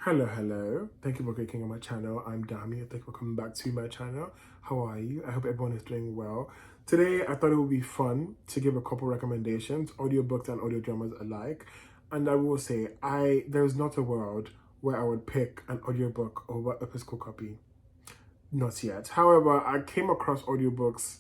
Hello. Thank you for clicking on my channel. I'm Dami. Thank you for coming back to my channel. How are you? I hope everyone is doing well. Today, I thought it would be fun to give a couple recommendations, audiobooks and audio dramas alike. And I will say, there's not a world where I would pick an audiobook over a physical copy. Not yet. However, I came across audiobooks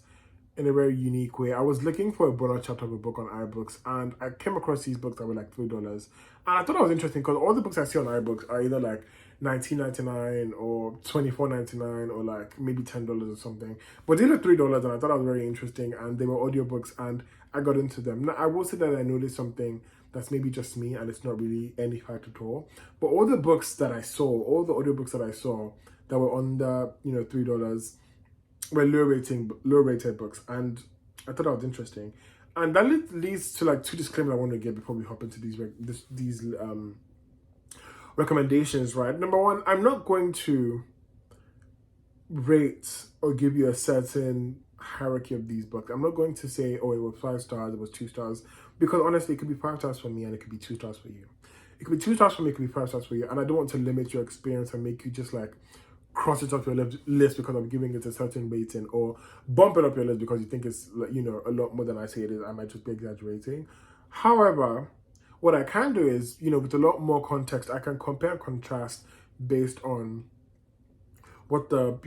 in a very unique way. I was looking for a bonus chapter of a book on iBooks, and I came across these books that were like $3. And I thought it was interesting because all the books I see on iBooks are either like $19.99 or $24.99 or like maybe $10 or something. But these are $3, and I thought it was very interesting, and they were audiobooks, and I got into them. Now, I will say that I noticed something that's maybe just me, and it's not really any fact at all. But all the books that I saw, all the audiobooks that I saw that were under, $3 were low rated books, and I thought that was interesting. And that leads to like two disclaimers I want to give before we hop into these recommendations. Right, number one, I'm not going to rate or give you a certain hierarchy of these books. I'm not going to say, oh, it was 5 stars, it was 2 stars, because honestly, it could be 5 stars for me and it could be 2 stars for you. It could be 2 stars for me, it could be 5 stars for you, and I don't want to limit your experience and make you just like cross it off your list because I'm giving it a certain rating, or bump it up your list because you think it's a lot more than I say it is. I might just be exaggerating. However, what I can do is, with a lot more context, I can compare and contrast based on what the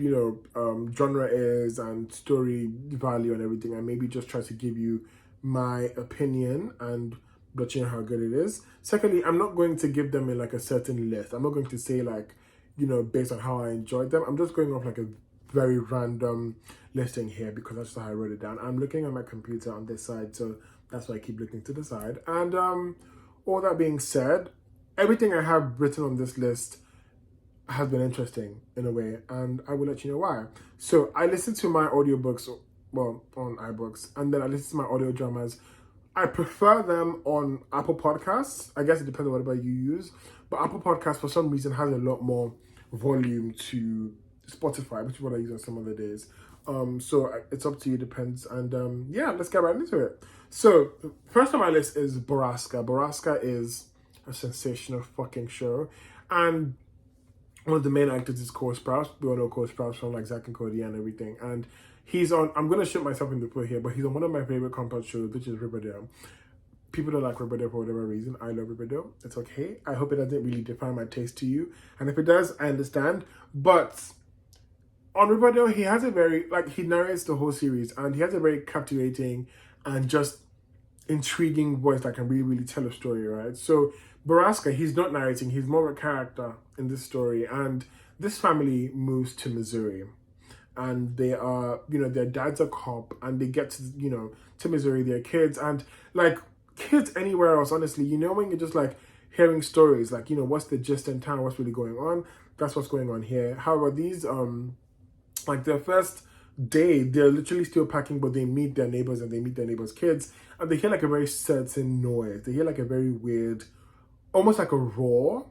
genre is and story value and everything, and maybe just try to give you my opinion and let you know how good it is. Secondly, I'm not going to give them in like a certain list. I'm not going to say like, based on how I enjoyed them. I'm just going off like a very random listing here because that's how I wrote it down. I'm looking at my computer on this side, so that's why I keep looking to the side. And all that being said, everything I have written on this list has been interesting in a way, and I will let you know why. So I listen to my audiobooks, well, on iBooks, and then I listen to my audio dramas. I prefer them on Apple Podcasts. I guess it depends on whatever you use, but Apple Podcasts for some reason has a lot more volume to Spotify, which is what I use on some other days. So it's up to you, depends. And yeah, let's get right into it. So first on my list is Borrasca. Borrasca is a sensational fucking show, and one of the main actors is Cole Sprouse. We all know Cole Sprouse from like Zack and Cody and everything. And he's on, I'm going to shoot myself in the foot here, but he's on one of my favorite compound shows, which is Riverdale. People don't like Riverdale for whatever reason. I love Riverdale. It's okay. I hope it doesn't really define my taste to you. And if it does, I understand. But on Riverdale, he has a very, he narrates the whole series, and he has a very captivating and just intriguing voice that can really, really tell a story, right? So Borrasca, he's not narrating, he's more of a character in this story, and this family moves to Missouri, and they are, their dad's a cop, and they get to, to Missouri, their kids, and like kids anywhere else, honestly, when you're just like hearing stories, like, what's the gist in town, what's really going on, that's what's going on here. However, these, like their first day, they're literally still packing, but they meet their neighbors and they meet their neighbors' kids, and they hear like a very certain noise. They hear like a very weird, almost like a roar.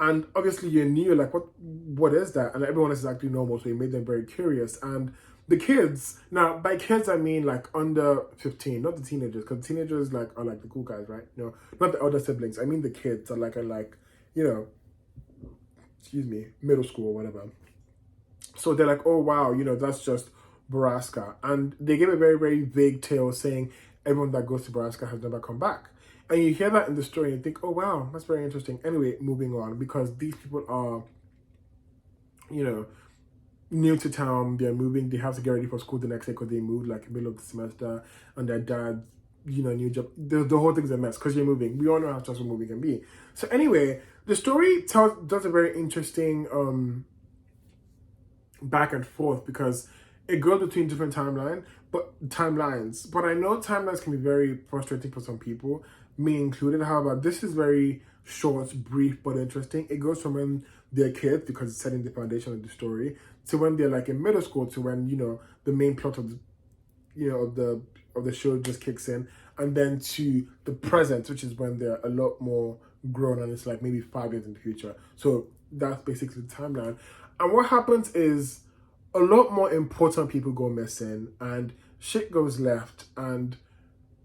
And obviously you're new, like what is that? And everyone else is actually normal, so it made them very curious. And the kids, now by kids I mean like under 15, not the teenagers, because teenagers are like the cool guys, right? No, not the other siblings. I mean the kids are like middle school or whatever. So they're like, oh wow, that's just Borrasca. And they give a very, very vague tale saying everyone that goes to Borrasca has never come back. And you hear that in the story and you think, oh wow, that's very interesting. Anyway, moving on, because these people are, new to town, they're moving, they have to get ready for school the next day because they moved like middle of the semester, and their dad, new job. The whole thing's a mess because you're moving. We all know how stressful moving can be. So anyway, the story does a very interesting back and forth because it goes between different timelines. But I know timelines can be very frustrating for some people, me included. However, this is very short, brief, but interesting. It goes from when they're kids, because it's setting the foundation of the story, to when they're like in middle school, to when the main plot of the show just kicks in, and then to the present, which is when they're a lot more grown, and it's like maybe 5 years in the future. So that's basically the timeline. And what happens is a lot more important people go missing, and shit goes left, and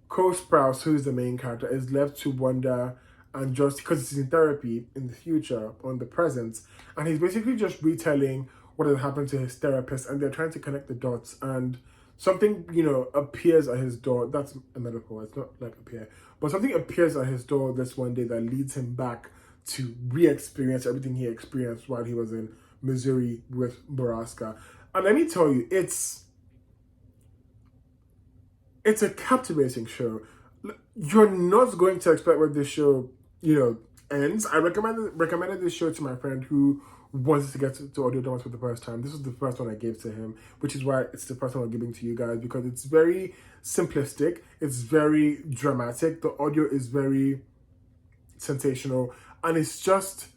Cole Sprouse, who's the main character, is left to wonder and just because he's in therapy in the future or in the present, and he's basically just retelling what had happened to his therapist, and they're trying to connect the dots, and something, appears at his door. That's a metaphor, it's not like appear, but something appears at his door this one day that leads him back to re-experience everything he experienced while he was in Missouri with Nebraska. And let me tell you, it's a captivating show. You're not going to expect where this show, ends. I recommended this show to my friend who wanted to get to audio dramas for the first time. This was the first one I gave to him, which is why it's the first one I'm giving to you guys, because it's very simplistic, it's very dramatic, the audio is very sensational, and it's just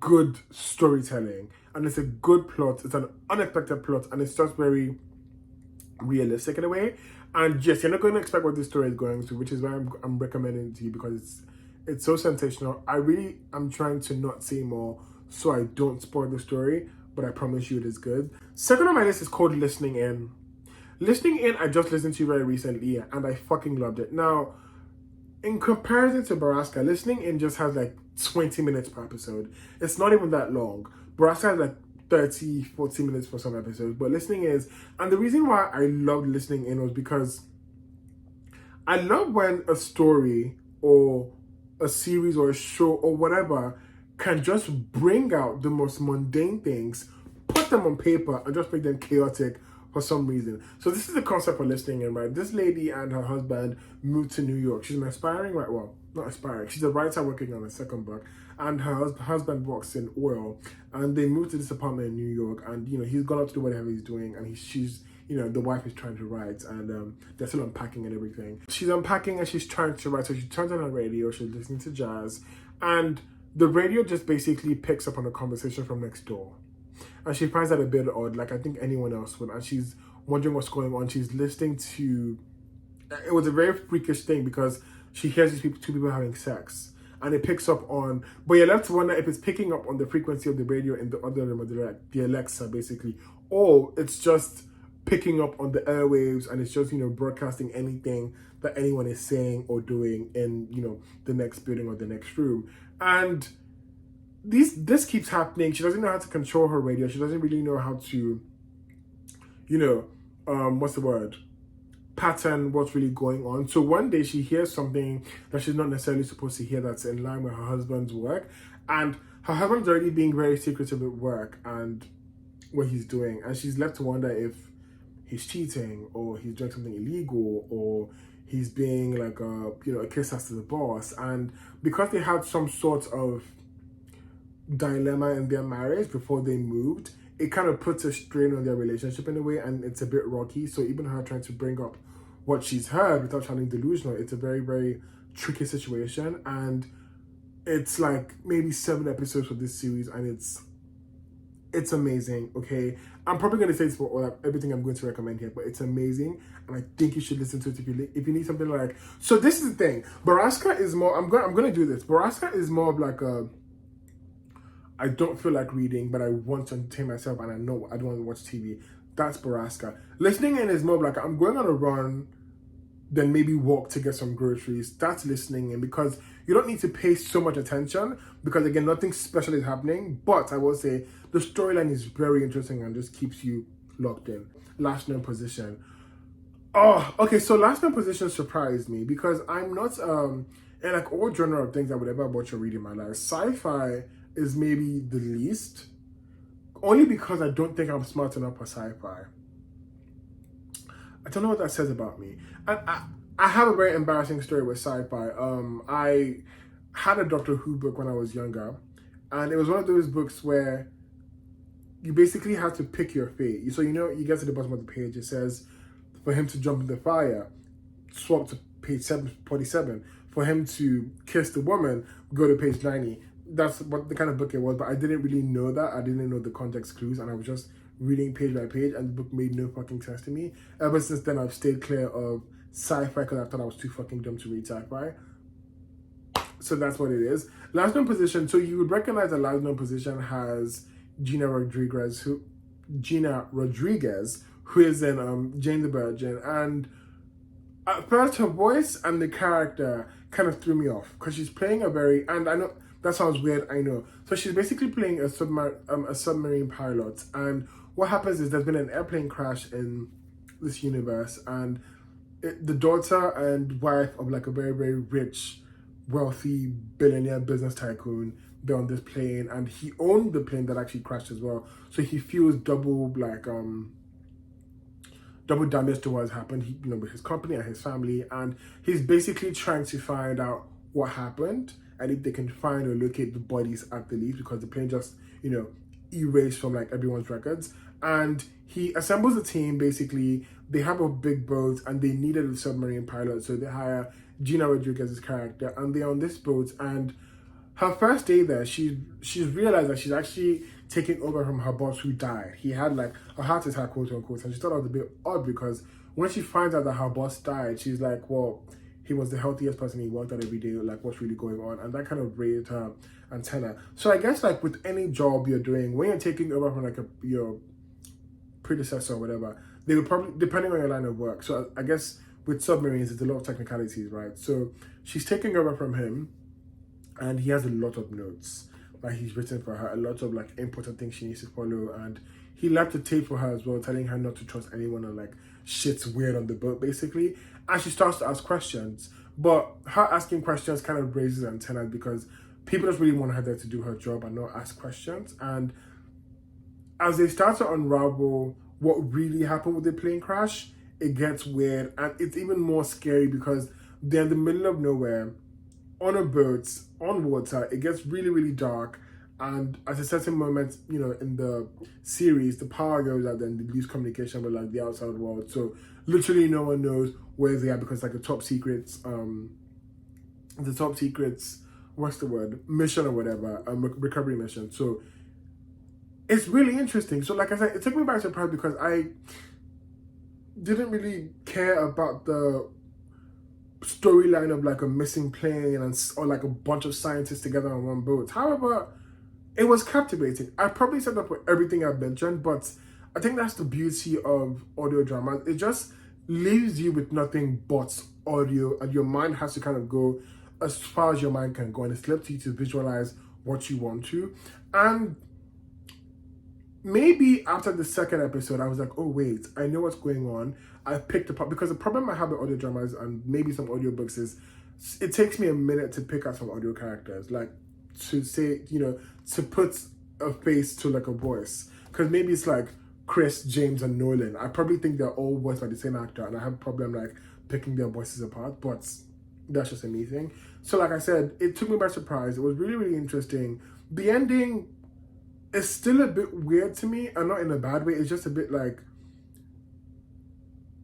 good storytelling, and it's a good plot, it's an unexpected plot, and it's just very realistic in a way. And yes, you're not going to expect what this story is going to, which is why I'm recommending it to you, because it's so sensational. I'm trying to not say more so I don't spoil the story, but I promise you it is good. Second on my list is called Listening In. Listening In, I just listened to very recently, and I fucking loved it. Now, in comparison to Nebraska, Listening In just has like 20 minutes per episode. It's not even that long. Nebraska has like 30, 40 minutes for some episodes, but Listening is, and the reason why I loved Listening In was because I love when a story or a series or a show or whatever can just bring out the most mundane things, put them on paper, and just make them chaotic for some reason. So this is the concept for Listening In, right? This lady and her husband moved to New York. She's an aspiring, right? Well, not aspiring. She's a writer working on a second book, and her husband works in oil, and they moved to this apartment in New York, and he's gone out to do whatever he's doing, and she's the wife is trying to write, and they're still unpacking and everything. She's unpacking and she's trying to write, so she turns on her radio, she's listening to jazz, and the radio just basically picks up on a conversation from next door. And she finds that a bit odd, like I think anyone else would, and she's wondering what's going on. She's listening to, it was a very freakish thing because she hears these two people having sex, and it picks up on, but you're left to wonder if it's picking up on the frequency of the radio in the other room, or the Alexa basically, or it's just picking up on the airwaves, and it's just broadcasting anything that anyone is saying or doing in the next building or the next room. And this keeps happening. She doesn't know how to control her radio. She doesn't really know how to what's the word, pattern what's really going on. So one day she hears something that she's not necessarily supposed to hear, that's in line with her husband's work, and her husband's already being very secretive at work and what he's doing, and she's left to wonder if he's cheating, or he's doing something illegal, or he's being like a kiss ass to the boss. And because they had some sort of dilemma in their marriage before they moved, it kind of puts a strain on their relationship in a way, and it's a bit rocky. So even her trying to bring up what she's heard without sounding delusional, it's a very, very tricky situation. And it's like maybe 7 episodes for this series, and it's amazing. Okay, I'm probably going to say this for everything I'm going to recommend here, but it's amazing, and I think you should listen to it if you need something like. So this is the thing. Nebraska is more. I'm going to do this. Nebraska is more of like a, I don't feel like reading, but I want to entertain myself, and I know I don't want to watch TV. That's Nebraska. Listening In is more of like, I'm going on a run, then maybe walk to get some groceries. That's Listening In, because you don't need to pay so much attention, because again, nothing special is happening. But I will say the storyline is very interesting and just keeps you locked in. Last Known Position. Oh, okay. So Last Known Position surprised me, because I'm not in like all genre of things I would ever watch or read in my life. Sci-fi is maybe the least, only because I don't think I'm smart enough for sci-fi. I don't know what that says about me. I have a very embarrassing story with sci-fi. I had a Doctor Who book when I was younger, and it was one of those books where you basically had to pick your fate. So you get to the bottom of the page, it says for him to jump in the fire, swap to page 747. For him to kiss the woman, go to page 90. That's what the kind of book it was, but I didn't really know that. I didn't know the context clues, and I was just reading page by page, and the book made no fucking sense to me. Ever since then, I've stayed clear of sci-fi because I thought I was too fucking dumb to read sci-fi. So that's what it is. Last Known Position. So you would recognize that Last Known Position has Gina Rodriguez, who is in Jane the Virgin, and at first her voice and the character kind of threw me off because she's playing a very, and I know that sounds weird, I know. So she's basically playing a submarine pilot, and what happens is there's been an airplane crash in this universe, and the daughter and wife of like a very, very rich, wealthy billionaire business tycoon, they're on this plane, and he owned the plane that actually crashed as well. So he feels double damage to what has happened, with his company and his family, and he's basically trying to find out what happened and if they can find or locate the bodies at the least, because the plane just, erased from like everyone's records. And he assembles a team. Basically, they have a big boat and they needed a submarine pilot, so they hire Gina Rodriguez's character, and they're on this boat. And her first day there, she's realized that she's actually taking over from her boss who died. He had like a heart attack, quote unquote, and she thought it was a bit odd because when she finds out that her boss died, she's like, well, he was the healthiest person, he worked out every day, like what's really going on? And that kind of raised her antenna. So I guess like with any job you're doing, when you're taking over from like your predecessor or whatever, they would probably, depending on your line of work. So I guess with submarines, it's a lot of technicalities, right? So she's taking over from him, and he has a lot of notes that he's written for her, a lot of like important things she needs to follow, and he left a tape for her as well, telling her not to trust anyone, and like shit's weird on the boat basically. And she starts to ask questions, but her asking questions kind of raises antennas because people just really want her there to do her job and not ask questions. And as they start to unravel what really happened with the plane crash, it gets weird, and it's even more scary because they're in the middle of nowhere on a boat, on water. It gets really, really dark, and at a certain moment, in the series, the power goes out and they lose communication with like the outside world. So literally no one knows where they are because like the top secrets, what's the word, mission or whatever, recovery mission. So it's really interesting. So like I said, it took me by surprise because I didn't care about the storyline of like a missing plane or like a bunch of scientists together on one boat. However, it was captivating. I probably said that for everything I've mentioned, but I think that's the beauty of audio drama. It just leaves you with nothing but audio, and your mind has to kind of go as far as your mind can go, and it's left to you to visualize what you want to. And maybe after the second episode, I was like, oh wait, I know what's going on. I picked apart, because the problem I have with audio dramas and maybe some audiobooks is it takes me a minute to pick out some audio characters, like to say, to put a face to like a voice. Because maybe it's like Chris, James, and Nolan. I probably think they're all voiced by the same actor, and I have a problem like picking their voices apart, but that's just a me thing. So like I said, it took me by surprise. It was really, really interesting. The ending is still a bit weird to me, and not in a bad way. It's just a bit like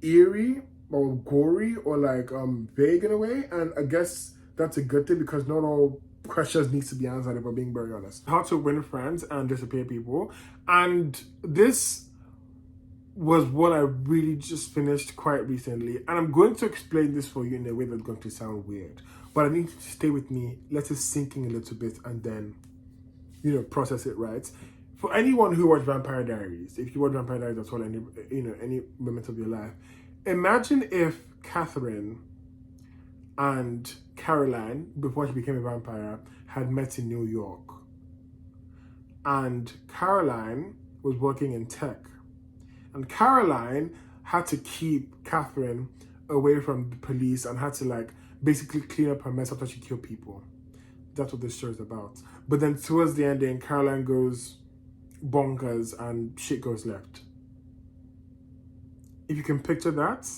eerie or gory or like vague in a way, and I guess that's a good thing because not all questions needs to be answered, if we're being very honest. How to win friends and disappear people, and this was what I really just finished quite recently, and I'm going to explain this for you in a way that's going to sound weird, but I need you to stay with me, let it sink in a little bit, and then process it, right? For anyone who watched Vampire Diaries, if you watch Vampire Diaries at all, any moment of your life, imagine if Catherine and Caroline, before she became a vampire, had met in New York. And Caroline was working in tech. And Caroline had to keep Catherine away from the police and had to like basically clean up her mess after she killed people. That's what this show is about. But then towards the ending, Caroline goes bonkers and shit goes left. If you can picture that,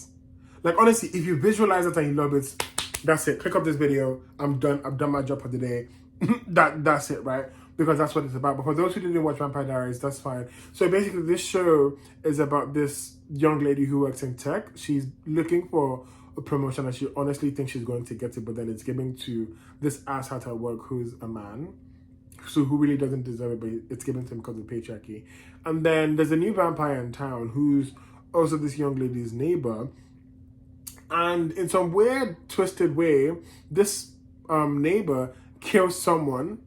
like honestly, if you visualize it and you love it, that's it. Click up this video. I'm done. I've done my job for the day. That's it, right? Because that's what it's about. But for those who didn't watch Vampire Diaries, that's fine. So basically, this show is about this young lady who works in tech. She's looking for a promotion and she honestly thinks she's going to get it, but then it's given to this ass at her work who's a man, so who really doesn't deserve it, but it's given to him because of patriarchy. And then there's a new vampire in town who's also this young lady's neighbor, and in some weird twisted way, this neighbor kills someone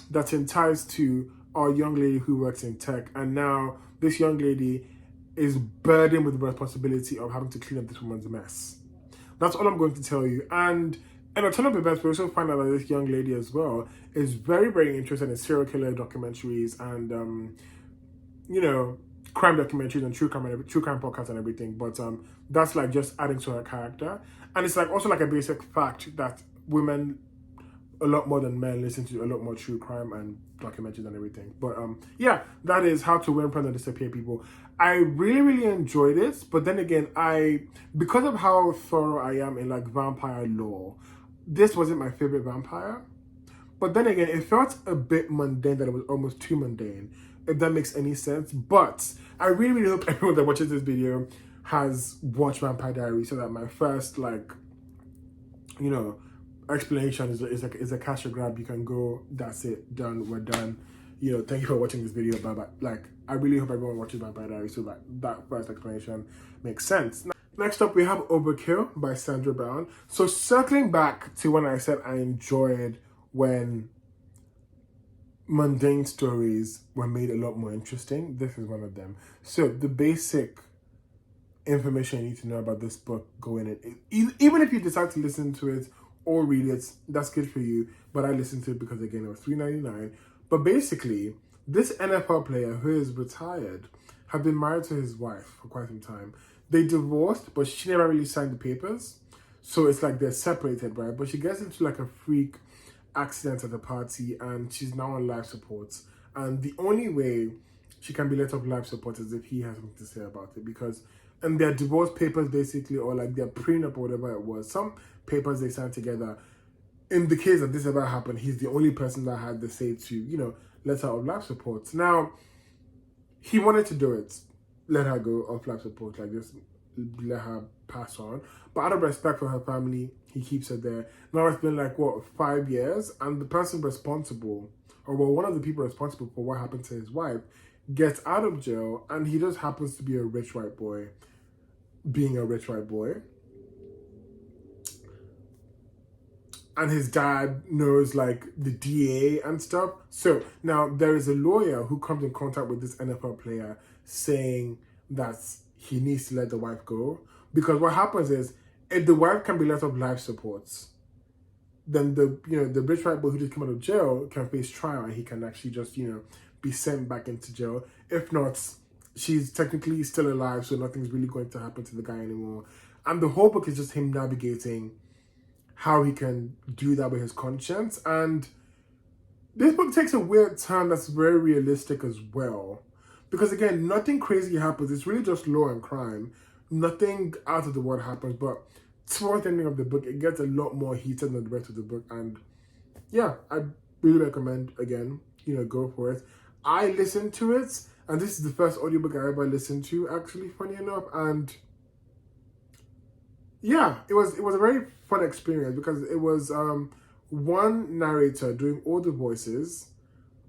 that's in ties to our young lady who works in tech, and now this young lady is burdened with the responsibility of having to clean up this woman's mess. That's all I'm going to tell you. And And a ton of events, we also find out that this young lady as well is very, very interested in serial killer documentaries and, you know, crime documentaries and true crime podcasts and everything. But that's like just adding to her character. And it's like also like a basic fact that women a lot more than men listen to a lot more true crime and documentaries and everything. But yeah, that is How to Win Friends and Disappear People. I really, really enjoyed it. But then again, because of how thorough I am in like vampire lore, this wasn't my favorite vampire. But then again, it felt a bit mundane, that it was almost too mundane, if that makes any sense. But I really, really hope everyone that watches this video has watched Vampire Diaries, so that my first, like, you know, explanation is a cash grab. You can go, that's it, done, we're done. You know, thank you for watching this video. But like, I really hope everyone watches Vampire Diaries so that that first explanation makes sense. Next up, we have Overkill by Sandra Brown. So circling back to when I said I enjoyed when mundane stories were made a lot more interesting, this is one of them. So the basic information you need to know about this book going in, even if you decide to listen to it or read it, that's good for you. But I listened to it because, again, it was $3.99. But basically, this NFL player who is retired had been married to his wife for quite some time. They divorced, but she never really signed the papers. So it's like they're separated, right? But she gets into like a freak accident at a party and she's now on life support. And the only way she can be let off life support is if he has something to say about it. Because in their divorce papers, basically, or like their prenup or whatever it was, some papers they signed together, in the case that this ever happened, he's the only person that had the say to, you know, let her off life support. Now, he wanted to do it, let her go off life support, like this, let her pass on. But out of respect for her family, he keeps her there. Now it's been like, what, 5 years? And the person responsible, or well, one of the people responsible for what happened to his wife, gets out of jail, and he just happens to be a rich white boy, being a rich white boy. And his dad knows like the DA and stuff. So now there is a lawyer who comes in contact with this NFL player saying that he needs to let the wife go. Because what happens is, if the wife can be let off life supports, then the rich white boy who just came out of jail can face trial and he can actually just, be sent back into jail. If not, she's technically still alive, so nothing's really going to happen to the guy anymore. And the whole book is just him navigating how he can do that with his conscience. And this book takes a weird turn that's very realistic as well. Because again, nothing crazy happens. It's really just law and crime. Nothing out of the world happens. But towards the ending of the book, it gets a lot more heated than the rest of the book. And yeah, I really recommend, again, go for it. I listened to it, and this is the first audiobook I ever listened to, actually, funny enough. And yeah, it was a very fun experience because it was one narrator doing all the voices.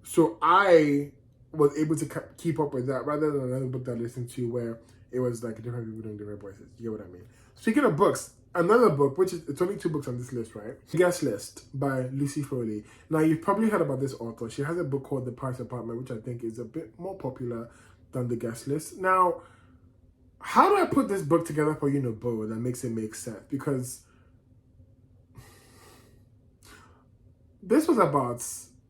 So I was able to keep up with that rather than another book that I listened to where it was like different people doing different voices. You get what I mean? Speaking of books, another book, which is, it's only 2 books on this list, right? Guest List by Lucy Foley. Now, you've probably heard about this author. She has a book called The Paris Apartment, which I think is a bit more popular than The Guest List. Now, how do I put this book together for you in a bow that makes it make sense? Because this was about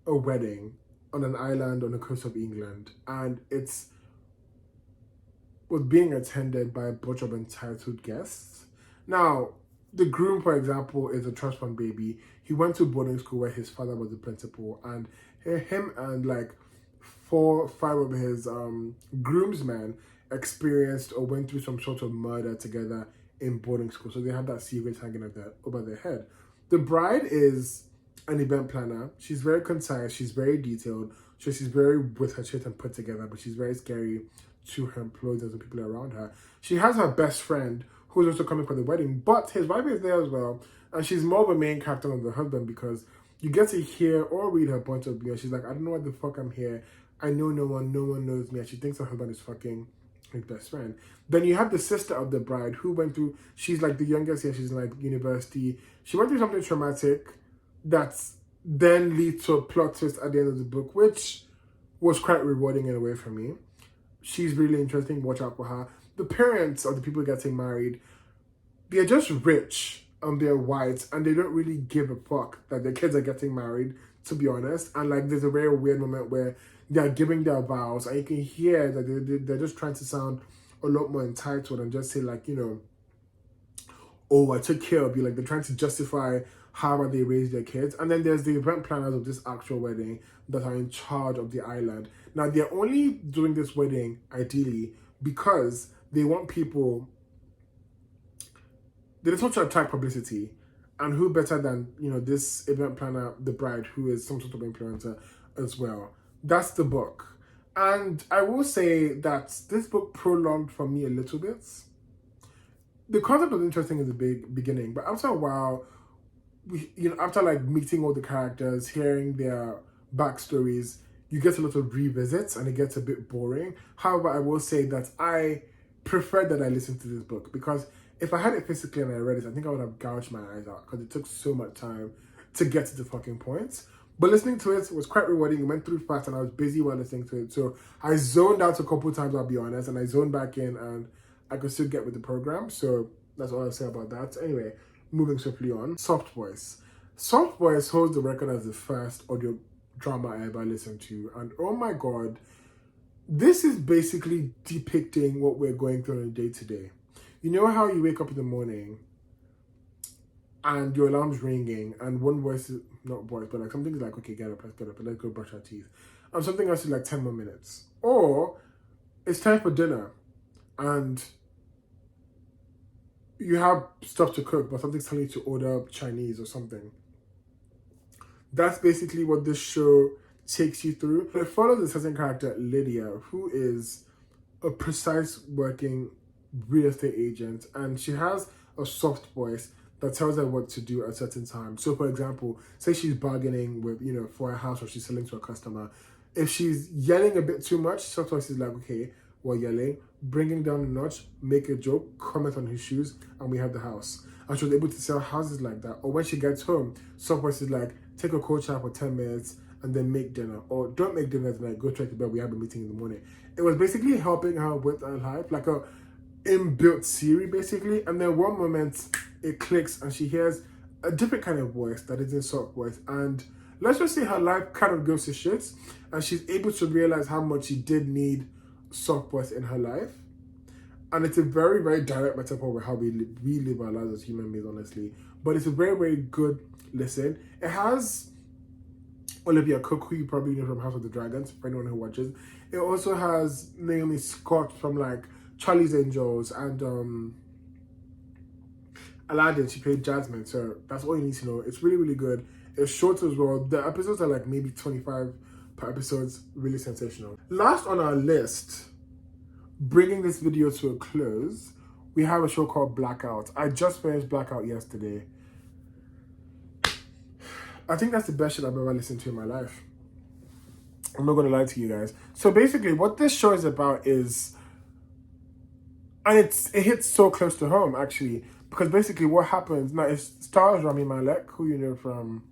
a wedding on an island on the coast of England, and it's was being attended by a bunch of entitled guests. Now, the groom, for example, is a trust fund baby. He went to boarding school where his father was the principal, and him and like 4 or 5 of his groomsmen experienced or went through some sort of murder together in boarding school. So they have that secret hanging over their head. The bride is an event planner. She's very concise. She's very detailed. So she's very with her shit and put together, but she's very scary to her employees and the people around her. She has her best friend who's also coming for the wedding, but his wife is there as well. And she's more of a main character than the husband because you get to hear or read her point of view. She's like, I don't know why the fuck I'm here. I know no one knows me. And she thinks her husband is fucking his best friend. Then you have the sister of the bride who went through, she's like the youngest here, she's in like university. She went through something traumatic that's then leads to a plot twist at the end of the book, which was quite rewarding in a way for me. She's really interesting, watch out for her. The parents of the people getting married, they're just rich. they're white, and they don't really give a fuck that their kids are getting married, to be honest. And like, there's a very weird moment where they're giving their vows, and you can hear that they're just trying to sound a lot more entitled and just say like, you know, oh, I took care of you. Like, they're trying to justify how they raised their kids. And then there's the event planners of this actual wedding that are in charge of the island. Now, they're only doing this wedding, ideally, because they want people, they just want to attract publicity. And who better than, you know, this event planner, the bride, who is some sort of influencer as well. That's the book. And I will say that this book prolonged for me a little bit. The concept was interesting in the beginning, but after a while, after like meeting all the characters, hearing their backstories, you get a lot of revisits and it gets a bit boring. However, I will say that I prefer that I listened to this book, because if I had it physically and I read it, I think I would have gouged my eyes out, because it took so much time to get to the fucking points. But listening to it was quite rewarding. It went through fast and I was busy while listening to it. So I zoned out a couple times, I'll be honest, and I zoned back in and I could still get with the program. So that's all I'll say about that. Anyway, moving swiftly on. Soft Voice. Soft Voice holds the record as the first audio drama I ever listened to. And oh my God, this is basically depicting what we're going through on a day-to-day. You know how you wake up in the morning and your alarm's ringing and one voice is, not voice, but like something is like, okay, get up, let's go brush our teeth. And something else is like 10 more minutes. Or it's time for dinner and you have stuff to cook, but something's telling you to order Chinese or something. That's basically what this show takes you through. It follows a certain character, Lydia, who is a precise working real estate agent, and she has a soft voice that tells her what to do at a certain time. So for example, say she's bargaining with, you know, for a house, or she's selling to a customer. If she's yelling a bit too much, soft voice is like, okay, while yelling, bringing down a notch, make a joke, comment on his shoes, and we have the house. And she was able to sell houses like that. Or when she gets home, soft voice is like, take a cold shower for 10 minutes and then make dinner. Or don't make dinner tonight, go straight to bed, we have a meeting in the morning. It was basically helping her with her life, like a inbuilt Siri basically. And then one moment it clicks and she hears a different kind of voice that isn't soft voice. And let's just say her life kind of goes to shit, and she's able to realize how much she did need soft voice in her life. And it's a very, very direct metaphor with how we live our lives as human beings, honestly. But it's a very, very good listen. It has Olivia Cook, who you probably know from House of the Dragons, for anyone who watches. It also has Naomi Scott from like Charlie's Angels and Aladdin. She played Jasmine, so that's all you need to know. It's really, really good. It's short as well. The episodes are like maybe 25 per episodes. Really sensational. Last on our list, bringing this video to a close, we have a show called Blackout. I just finished Blackout yesterday. I think that's the best shit I've ever listened to in my life. I'm not going to lie to you guys. So basically what this show is about is, and it hits so close to home actually, because basically what happens, now it stars Rami Malek, who you know from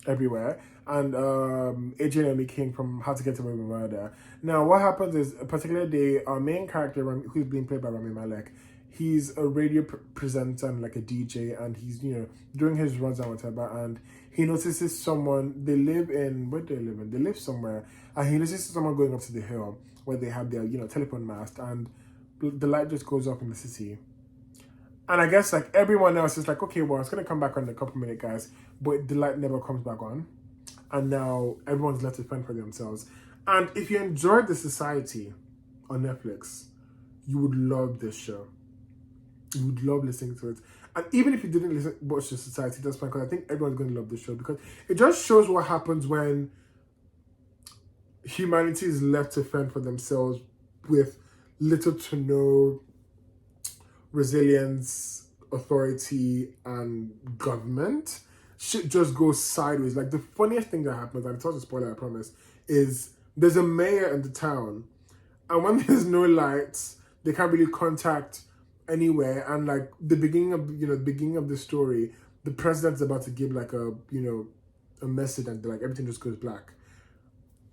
Everywhere, and Adrian Amy King from How to Get Away with Murder. Now what happens is, a particular day, our main character, who's being played by Rami Malek, he's a radio presenter and like a DJ, and he's, you know, doing his runs and whatever, and he notices someone, they live in, where do they live in? They live somewhere, and he notices someone going up to the hill where they have their, you know, telephone mast, and the light just goes off in the city. And I guess like everyone else is like, okay, well, it's going to come back on in a couple minutes, guys, but the light never comes back on. And now everyone's left to fend for themselves. And if you enjoyed The Society on Netflix, you would love this show. You would love listening to it. And even if you didn't watch The Society, that's fine, because I think everyone's going to love this show, because it just shows what happens when humanity is left to fend for themselves with little to no resilience, authority, and government. Shit just goes sideways. Like, the funniest thing that happens, and it's not a spoiler, I promise, is there's a mayor in the town, and when there's no lights, they can't really contact anywhere. And like the beginning of the story, the president's about to give like a, you know, a message, and like everything just goes black.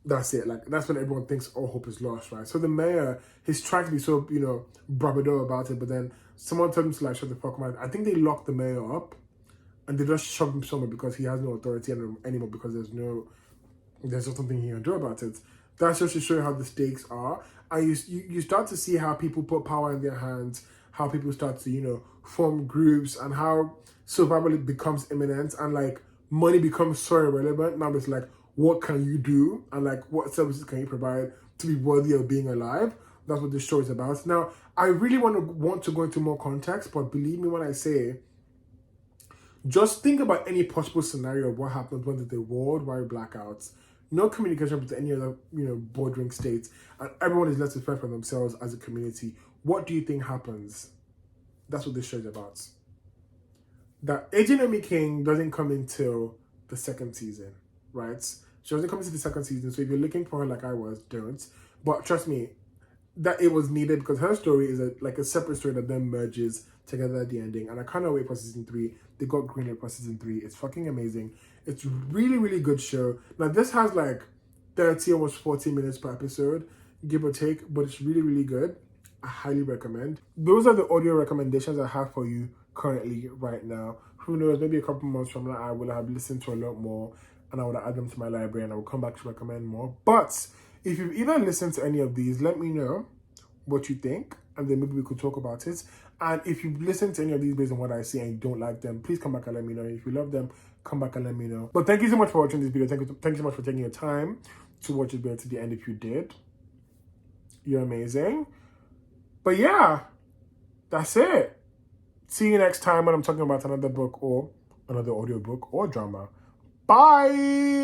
That's it. Like, that's when everyone thinks all hope is lost, right? So the mayor, he's trying to be so, bravado about it, but then someone told him to like shut the fuck up. I think they locked the mayor up and they just shoved him somewhere because he has no authority anymore because there's just something he can do about it. That's just to show you how the stakes are. And you start to see how people put power in their hands, how people start to, form groups, and how survival becomes imminent, and like money becomes so irrelevant. Now it's like, what can you do? And like, what services can you provide to be worthy of being alive? That's what this show is about. Now, I really want to go into more context, but believe me when I say, just think about any possible scenario of what happens when there's a worldwide blackouts, no communication with any other, bordering states, and everyone is left to fend for themselves as a community. What do you think happens? That's what this show is about. That Agent Omi King doesn't come until the second season, right? She doesn't come into the second season, so if you're looking for her like I was, don't. But trust me, that it was needed because her story is a separate story that then merges together at the ending, and I can't wait for season 3. They got greenlit for season 3. It's fucking amazing. It's really, really good show. Now this has like 30, almost 40 minutes per episode, give or take, but it's really, really good. I highly recommend. Those are the audio recommendations I have for you currently right now. Who knows, maybe a couple months from now I will have listened to a lot more and I will add them to my library and I will come back to recommend more. But if you've either listened to any of these, let me know what you think, and then maybe we could talk about it. And if you've listened to any of these based on what I see and you don't like them, please come back and let me know. If you love them, come back and let me know. But thank you so much for watching this video. Thank you so much for taking your time to watch this video to the end. If you did, you're amazing. But yeah, that's it. See you next time when I'm talking about another book or another audiobook or drama. Bye!